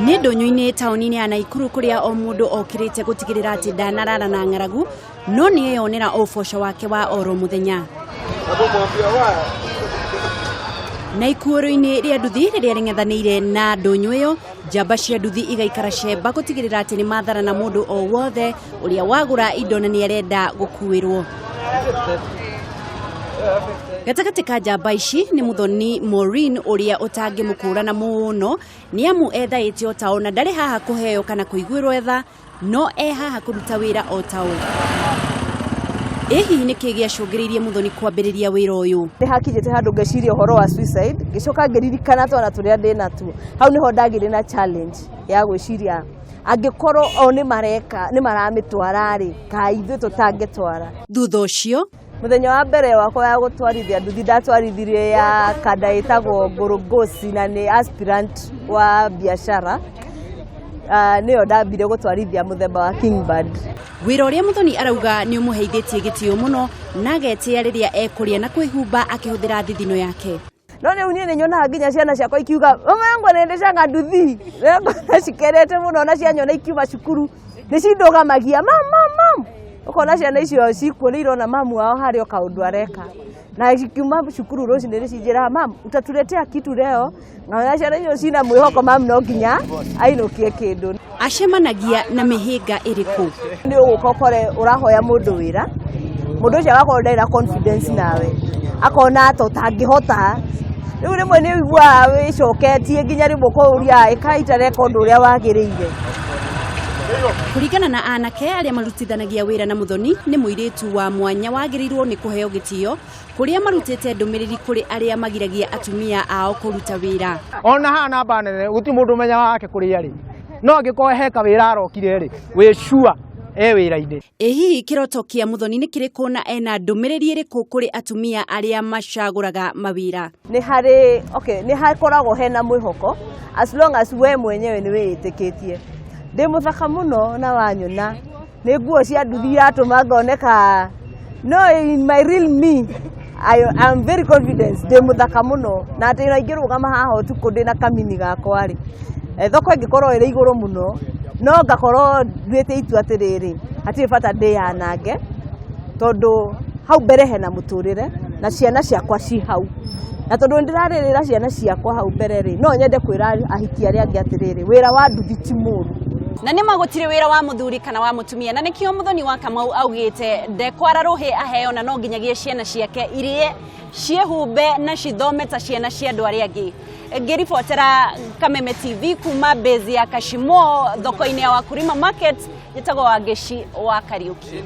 Nĩ ndũnyũ-inĩ taũni-inĩ ya Naikuru kũrĩa o mũndũ okĩrĩte gũtigĩrĩra atĩ ndanarara na ng'aragu, no nĩ eyonera ũboco wake wa oro mũthenya. Naikuru-inĩ rĩa nduthi rĩrĩa rĩng'ethanĩire na ndũnyũ ĩyo, njamba cia nduthi igaikara cemba gũtigĩrĩra atĩ nĩ mathara na mũndũ o wothe ũrĩa wagũra indo na nĩ arenda gũkuĩrwo. Gatagatĩ ka njamba ici nĩ Mũthoni Maureen ũrĩa ũtangĩmũkũrana mũno nĩ amu ethaĩte o ta ona ndarĩ haha kũheo kana kũiguĩrwo etha, no haha kũruta wĩra o ta ũũ. Hihi nĩ kĩĩ gĩacũngĩrĩirie Mũthoni kwambĩrĩria wĩra ũyũ? Nĩ hakinyĩte handũ ngeciria ũhoro wa suicide, ngĩcoka ngĩririkana twana tũrĩa ndĩna tuo. Hau nĩho ndagĩire na challenge ya gwĩciria angĩkorwo o nĩ maramĩtwara rĩ, kaĩ ithuĩ tũtangĩtwara. Thutha ũcio mũthenya wa mbere wakwa ya gũtwarithia nduthi ndatwarithirie ya kada ĩtagwo Ngorogosi na nĩ aspirant wa biashara. Nĩyo ndambire gũtwarithia mũthemba wa Kingbird. Wĩra ũrĩa Mũthoni arauga nĩ ũmũheithĩtie gĩtĩo mũno na agetĩa rĩrĩa ekũrĩa na kwĩhumba akĩhũthĩra thithino yake. No rĩu niĩ nĩ nyonaga nginya ciana ciakwa ikiuga mama yangu nĩndĩcanga nduthi, na cikerete mũno na cianyona ikiuma cukuru nĩ cindũgamagia mam. Ukona ciana icio cikuo nĩ irona mamu wao harĩ o kaũndũ areka. Na cikiuma cukuru rũcinĩ nĩ cinjĩraga mam utatuletea kitu leo. Na ciana icio cina mwĩhoko mam no nginya ainũkie kĩndũ. Acemanagia na mĩhĩnga ĩrĩkũ? Nĩ ũgũka ũkore ũrahoya mũndũ wĩra, mũndũ ũcio agakorwo ndarĩ na confidence nawe, akona ta ũtangĩhota. Rĩu rĩmwe nĩ ũiguaga wĩcoketie nginya rĩmwe kũũria ĩkaita record ũrĩa wagĩrĩire. Kũringana na anake arĩa marutithanagia wĩra na Mũthoni, nĩ mũirĩtu wa mwanya wagĩrĩirwo nĩ kũheo gĩtĩo kũrĩa marutĩte ndũmĩrĩri kũrĩ arĩa magiragia atumia ao kũruta wĩra. Ona haha namba nene gũtirĩ mũndũ ũmenya wake kũrĩa rĩ, no angĩkorwo heka wĩra arokire rĩ, wĩ sure wĩra-inĩ. Hihi kĩroto kĩa Mũthoni nĩ kĩrĩkũ na ena ndũmĩrĩri ĩrĩkũ kũrĩ atumia arĩa macagũraga mawĩra? Nĩ hakoragwo hena mwĩhoko as long as we mwenyewe nĩ wĩĩtĩkĩtie. Ndĩ mũthaka mũno na wanyona, nĩ nguo cia nduthi iratũma ngoneka. No, in my real me, I am very confident. Ndĩ mũthaka mũno na atĩ na ingĩrũgama haha ũtukũ ndĩ na kamini gakwa rĩ, thoko ĩngĩkorwo ĩrĩ igũrũ mũno, no ngakorwo nduĩte itua atĩrĩrĩ, hatirĩ bata ndĩyanange, tondũ hau mbere hena mũtũrĩre na ciana ciakwa ci hau. Na tondũ ndĩrarĩrĩra ciana ciakwa hau mbere rĩ, no nyende kwĩra ahiki arĩa angĩ atĩrĩrĩ, wĩra wa nduthi ti mũru. Na nĩ magũtirĩ wĩra wa mũthuri kana wa mũtumia, na nĩkĩo Mũthoni wa Kamau augĩte ndekwara rũhĩ aheo na no nginyagia ciana ciake irie ciehumbe na cithome ta ciana cia andũ arĩa angĩ. Ngĩribotera Kameme TV kuma base ya Kashimo thoko-inĩ ya Wakulima Market, njĩtagwo Wangeci wa Kariuki.